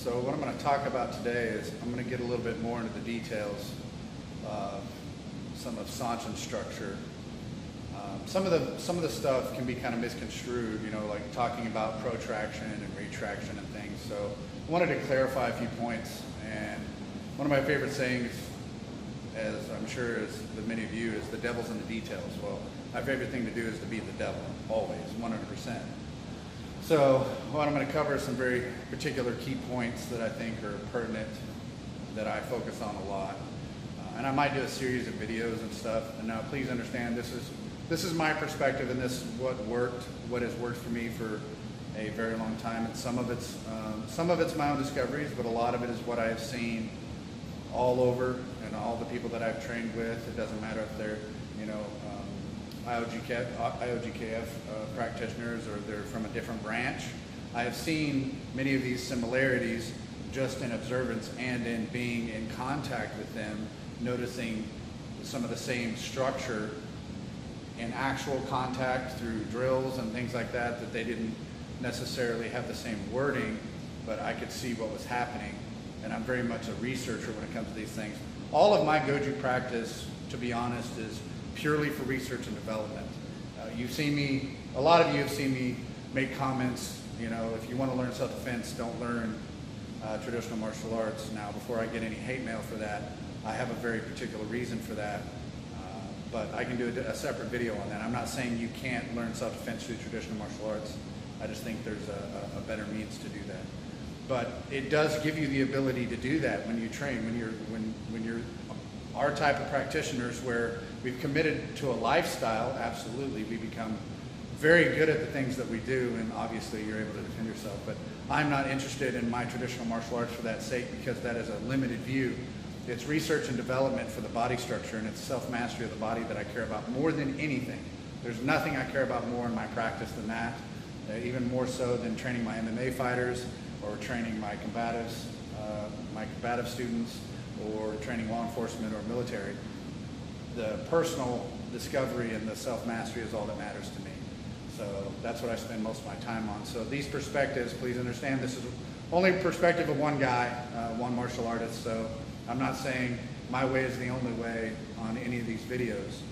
So what I'm going to talk about today is I'm going to get a little bit more into the details of some of Sanchin's structure. Some of the stuff can be kind of misconstrued, you know, like talking about protraction and retraction and things. So I wanted to clarify a few points. And one of my favorite sayings, as I'm sure as the many of you, is the devil's in the details. Well, my favorite thing to do is to be the devil, always, 100%. So what I'm going to cover is some very particular key points that I think are pertinent, that I focus on a lot. And I might do a series of videos and stuff. And now please understand, this is my perspective, and this is what has worked for me for a very long time. And some of it's my own discoveries, but a lot of it is what I have seen all over, and all the people that I've trained with. It doesn't matter if they're, you know, IOGKF practitioners, or they're from a different branch. I have seen many of these similarities just in observance and in being in contact with them, noticing some of the same structure in actual contact through drills and things like that, that they didn't necessarily have the same wording, but I could see what was happening. And I'm very much a researcher when it comes to these things. All of my Goju practice, to be honest, is purely for research and development. You've seen me, a lot of you have seen me make comments, you know, if you want to learn self-defense, don't learn traditional martial arts. Now, before I get any hate mail for that, I have a very particular reason for that, but I can do a separate video on that. I'm not saying you can't learn self-defense through traditional martial arts. I just think there's a better means to do that. But it does give you the ability to do that when you train, when you're our type of practitioners, where we've committed to a lifestyle. Absolutely, we become very good at the things that we do, and obviously you're able to defend yourself. But I'm not interested in my traditional martial arts for that sake, because that is a limited view. It's research and development for the body structure, and it's self-mastery of the body that I care about more than anything. There's nothing I care about more in my practice than that, even more so than training my MMA fighters, or training my combative students, or training law enforcement or military. The personal discovery and the self-mastery is all that matters to me. So that's what I spend most of my time on. So these perspectives, please understand, this is only perspective of one guy, one martial artist. So I'm not saying my way is the only way on any of these videos.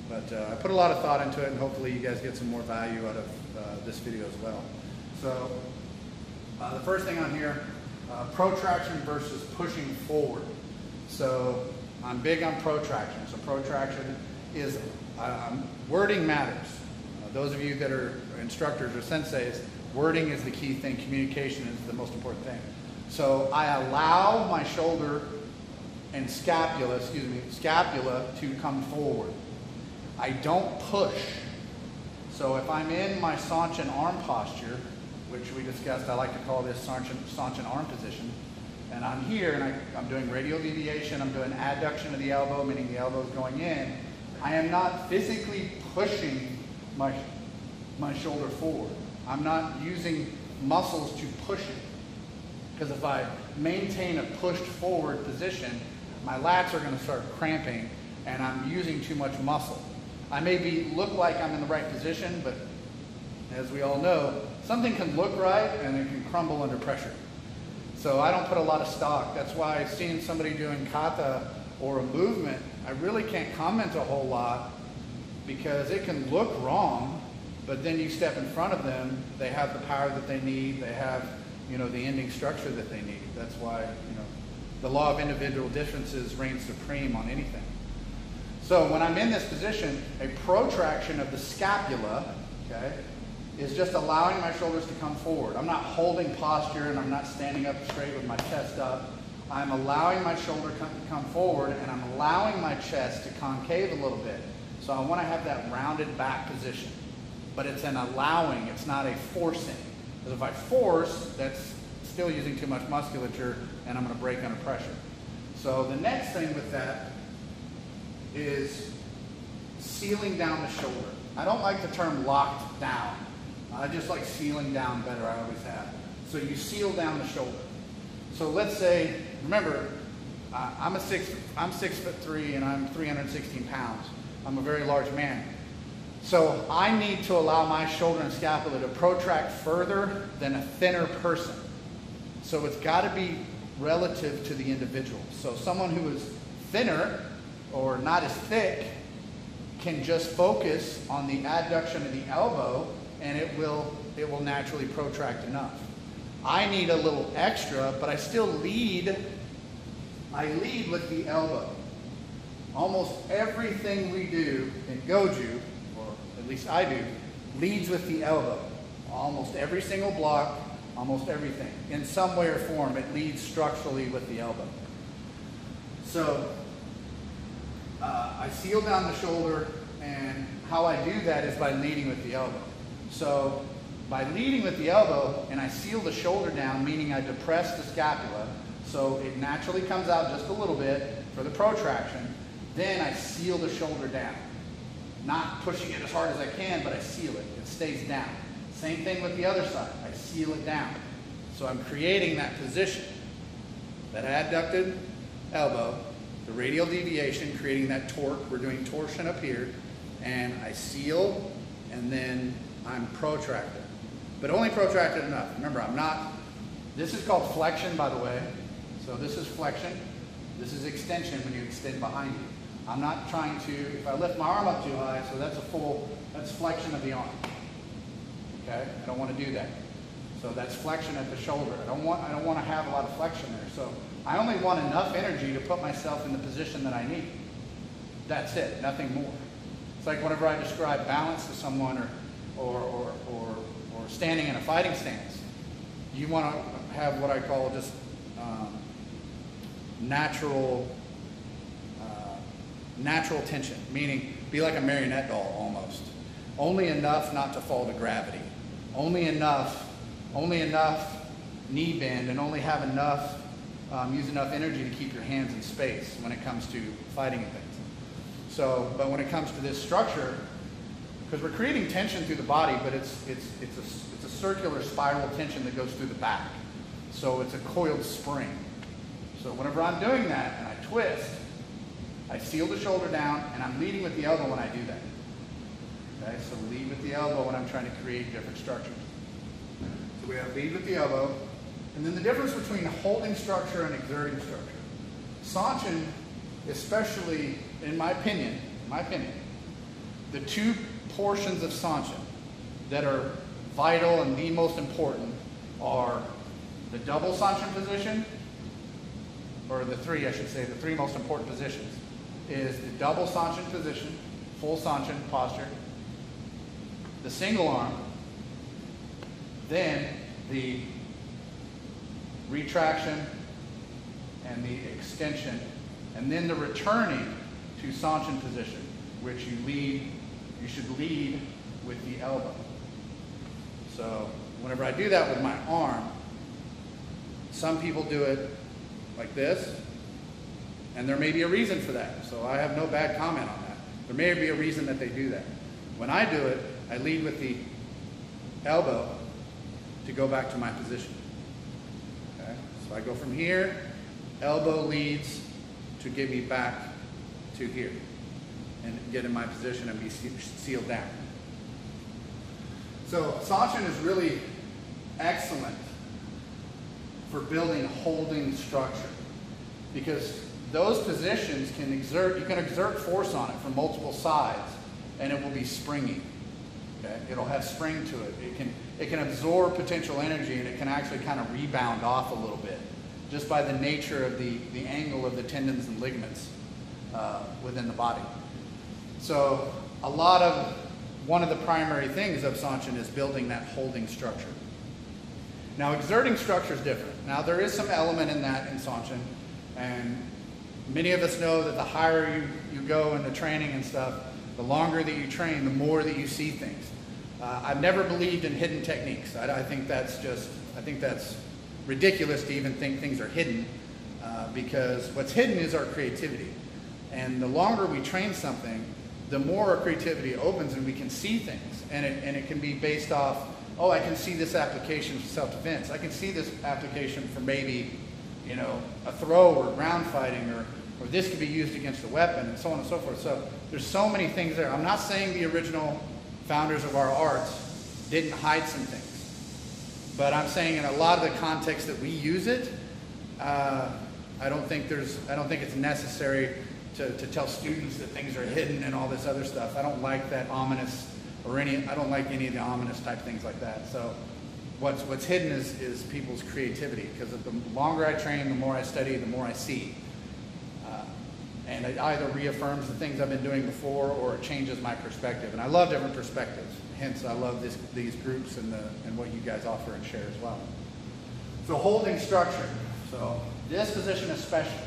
But I put a lot of thought into it, and hopefully you guys get some more value out of this video as well. So the first thing on here, protraction versus pushing forward. So I'm big on protraction. So protraction is, wording matters. Those of you that are instructors or senseis, wording is the key thing. Communication is the most important thing. So I allow my shoulder and scapula to come forward. I don't push. So if I'm in my Sanchin arm posture, which we discussed, I like to call this Sanchin arm position, and I'm here and I'm doing radial deviation, I'm doing adduction of the elbow, meaning the elbow is going in. I am not physically pushing my shoulder forward. I'm not using muscles to push it. Because if I maintain a pushed forward position, my lats are going to start cramping, and I'm using too much muscle. I may look like I'm in the right position, but as we all know, something can look right and it can crumble under pressure. So I don't put a lot of stock. That's why seeing somebody doing kata or a movement, I really can't comment a whole lot, because it can look wrong, but then you step in front of them, they have the power that they need, they have, you know, the ending structure that they need. That's why, you know, the law of individual differences reigns supreme on anything. So when I'm in this position, a protraction of the scapula, okay, is just allowing my shoulders to come forward. I'm not holding posture, and I'm not standing up straight with my chest up. I'm allowing my shoulder to come forward, and I'm allowing my chest to concave a little bit. So I want to have that rounded back position. But it's an allowing, it's not a forcing. Because if I force, that's still using too much musculature, and I'm going to break under pressure. So the next thing with that is sealing down the shoulder. I don't like the term locked down. I just like sealing down better, I always have. So you seal down the shoulder. So let's say, remember, I'm 6'3" and I'm 316 pounds. I'm a very large man. So I need to allow my shoulder and scapula to protract further than a thinner person. So it's got to be relative to the individual. So someone who is thinner or not as thick can just focus on the adduction of the elbow, and it will naturally protract enough. I need a little extra, but I still lead. I lead with the elbow. Almost everything we do in Goju, or at least I do, leads with the elbow. Almost every single block, almost everything. In some way or form, it leads structurally with the elbow. So I seal down the shoulder, and how I do that is by leading with the elbow. So by leading with the elbow, and I seal the shoulder down, meaning I depress the scapula, so it naturally comes out just a little bit for the protraction. Then I seal the shoulder down. Not pushing it as hard as I can, but I seal it. It stays down. Same thing with the other side. I seal it down. So I'm creating that position. That adducted elbow, the radial deviation, creating that torque. We're doing torsion up here. And I seal, and then I'm protracted. But only protracted enough. Remember, I'm not, this is called flexion, by the way. So this is flexion. This is extension when you extend behind you. I'm not trying to, if I lift my arm up too high, so that's that's flexion of the arm. Okay? I don't want to do that. So that's flexion at the shoulder. I don't want to have a lot of flexion there. So I only want enough energy to put myself in the position that I need. That's it, nothing more. It's like whenever I describe balance to someone or standing in a fighting stance, you want to have what I call just natural tension, meaning be like a marionette doll almost. Only enough not to fall to gravity. Only enough knee bend, and only have enough, use enough energy to keep your hands in space when it comes to fighting and things. So, but when it comes to this structure, because we're creating tension through the body, but it's a circular spiral tension that goes through the back. So it's a coiled spring. So whenever I'm doing that and I twist, I seal the shoulder down, and I'm leading with the elbow when I do that. Okay, so lead with the elbow when I'm trying to create different structures. So we have lead with the elbow, and then the difference between holding structure and exerting structure. Sanchin, especially in my opinion, the two portions of Sanchin that are vital and the most important are the double Sanchin position, or the three most important positions is the double Sanchin position, full Sanchin posture, the single arm, then the retraction and the extension, and then the returning to Sanchin position, which you should lead with the elbow. So whenever I do that with my arm, some people do it like this, and there may be a reason for that. So I have no bad comment on that. There may be a reason that they do that. When I do it, I lead with the elbow to go back to my position. Okay? So I go from here, elbow leads to get me back to here and get in my position and be sealed down. So Sanchin is really excellent for building holding structure, because those positions you can exert force on it from multiple sides, and it will be springy. Okay? It'll have spring to it. It can absorb potential energy, and it can actually kind of rebound off a little bit, just by the nature of the angle of the tendons and ligaments within the body. So one of the primary things of Sanchin is building that holding structure. Now, exerting structure is different. Now, there is some element in that in Sanchin, and many of us know that the higher you go in the training and stuff, the longer that you train, the more that you see things. I've never believed in hidden techniques. I think that's ridiculous to even think things are hidden, because what's hidden is our creativity. And the longer we train something, the more our creativity opens and we can see things. And it can be based off, oh, I can see this application for self-defense. I can see this application for maybe, a throw or ground fighting, or this could be used against a weapon, and so on and so forth. So there's so many things there. I'm not saying the original founders of our arts didn't hide some things. But I'm saying in a lot of the context that we use it, I don't think it's necessary to tell students that things are hidden and all this other stuff. I don't like that ominous, I don't like any of the ominous type things like that. So what's hidden is people's creativity, because the longer I train, the more I study, the more I see. And it either reaffirms the things I've been doing before, or it changes my perspective. And I love different perspectives. Hence, I love these groups and what you guys offer and share as well. So holding structure. So this position especially.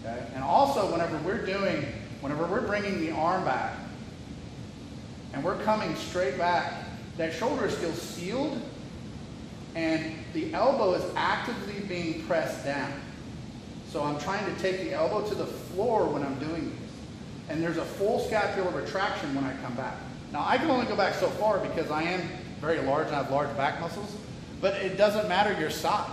Okay? And also whenever we're bringing the arm back and we're coming straight back, that shoulder is still sealed and the elbow is actively being pressed down. So I'm trying to take the elbow to the floor when I'm doing this. And there's a full scapular retraction when I come back. Now I can only go back so far because I am very large and I have large back muscles, but it doesn't matter your size.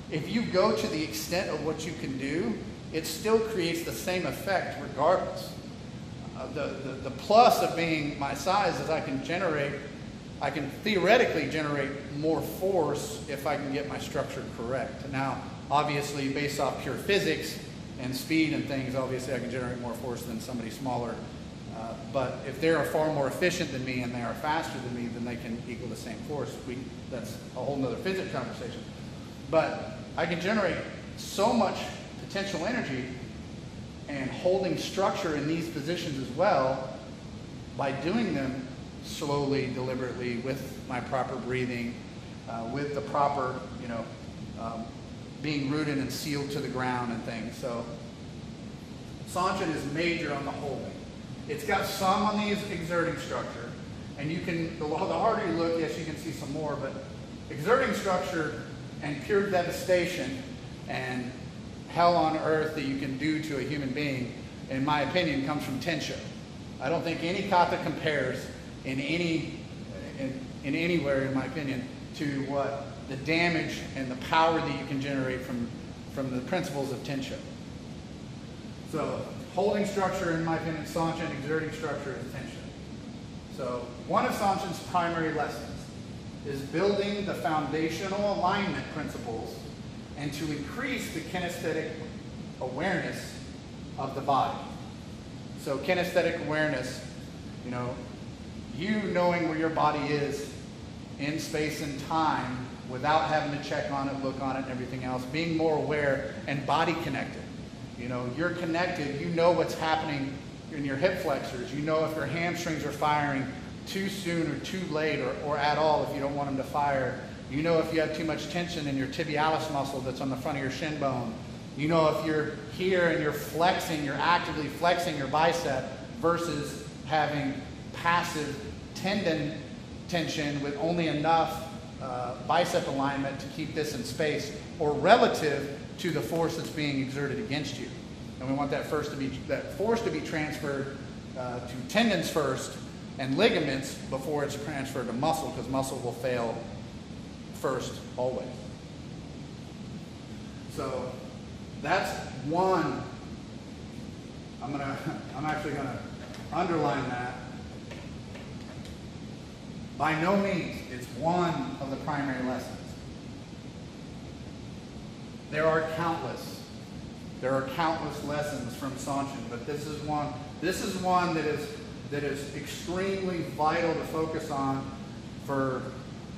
If you go to the extent of what you can do, it still creates the same effect regardless. The plus of being my size is I can theoretically generate more force if I can get my structure correct. Now, obviously, based off pure physics and speed and things, obviously I can generate more force than somebody smaller. But if they're far more efficient than me and they are faster than me, then they can equal the same force. That's a whole nother physics conversation. But I can generate so much potential energy and holding structure in these positions as well by doing them slowly, deliberately, with my proper breathing, with the proper, being rooted and sealed to the ground and things. So Sanchin is major on the holding. It's got some on the exerting structure, and you can, the harder you look, yes, you can see some more, but exerting structure and pure devastation and hell on earth that you can do to a human being, in my opinion, comes from Tensho. I don't think any kata compares in anywhere, in my opinion, to what the damage and the power that you can generate from the principles of Tensho. So holding structure, in my opinion, Sanchin, exerting structure is Tensho. So one of Sanchin's primary lessons is building the foundational alignment principles and to increase the kinesthetic awareness of the body. So kinesthetic awareness, you knowing where your body is in space and time without having to check on it, look on it, and everything else, being more aware and body connected. You're connected, you know what's happening in your hip flexors, you know if your hamstrings are firing too soon or too late or at all if you don't want them to fire. You know if you have too much tension in your tibialis muscle that's on the front of your shin bone. You know if you're here and you're actively flexing your bicep versus having passive tendon tension with only enough bicep alignment to keep this in space, or relative to the force that's being exerted against you. And we want that force to be transferred to tendons first and ligaments before it's transferred to muscle, because muscle will fail first always. So that's one. I'm actually gonna underline that. By no means, it's one of the primary lessons. There are countless lessons from Sanchin, but this is one that is extremely vital to focus on for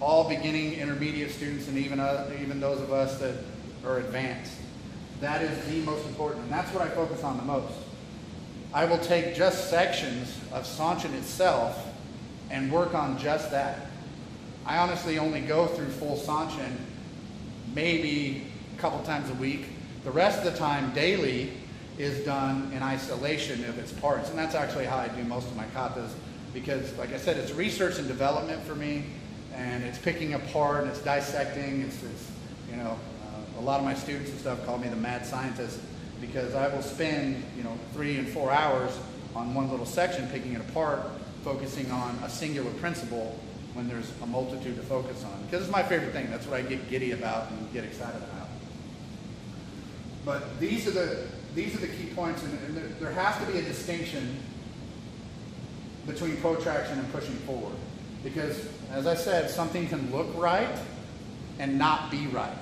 all beginning, intermediate students, and even those of us that are advanced. That is the most important, and that's what I focus on the most. I will take just sections of Sanchin itself and work on just that. I honestly only go through full Sanchin maybe a couple times a week. The rest of the time, daily, is done in isolation of its parts. And that's actually how I do most of my katas, because, like I said, it's research and development for me, and it's picking apart and it's dissecting. A lot of my students and stuff call me the mad scientist, because I will spend 3 and 4 hours on one little section picking it apart, focusing on a singular principle when there's a multitude to focus on. Because it's my favorite thing. That's what I get giddy about and get excited about. But these are the key points, and there has to be a distinction between protraction and pushing forward. Because, as I said, something can look right, and not be right.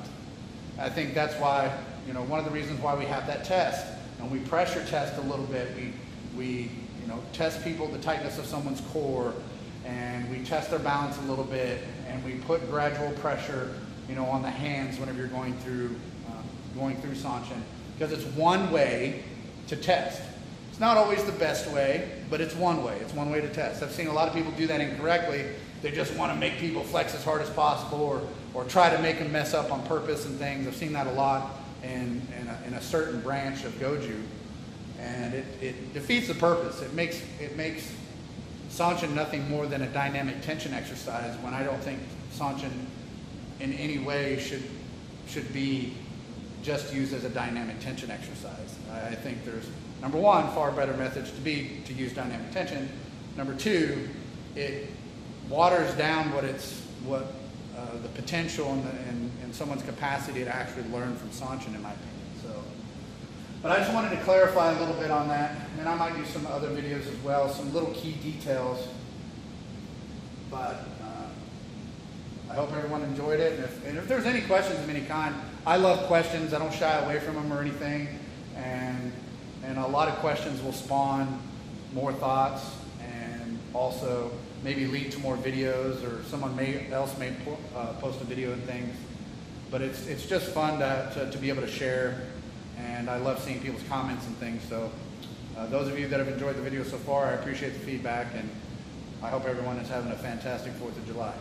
I think that's why, you know, one of the reasons why we have that test, and we pressure test a little bit. We you know, test people, the tightness of someone's core, and we test their balance a little bit, and we put gradual pressure, you know, on the hands whenever you're going through Sanchin, because it's one way to test. It's not always the best way, but it's one way. It's one way to test. I've seen a lot of people do that incorrectly. They just want to make people flex as hard as possible, or try to make them mess up on purpose and things. I've seen that a lot in a certain branch of Goju, and it defeats the purpose. It makes Sanchin nothing more than a dynamic tension exercise, when I don't think Sanchin in any way should be just used as a dynamic tension exercise. I think there's, number one, far better methods to use dynamic tension. Number two, it waters down the potential and someone's capacity to actually learn from Sanchin, in my opinion. So, but I just wanted to clarify a little bit on that, and I might do some other videos as well, some little key details. But I hope everyone enjoyed it, and if there's any questions of any kind, I love questions. I don't shy away from them or anything, and a lot of questions will spawn more thoughts, and also maybe lead to more videos, or someone else may post a video and things. But it's just fun to be able to share, and I love seeing people's comments and things. So those of you that have enjoyed the video so far, I appreciate the feedback, and I hope everyone is having a fantastic 4th of July.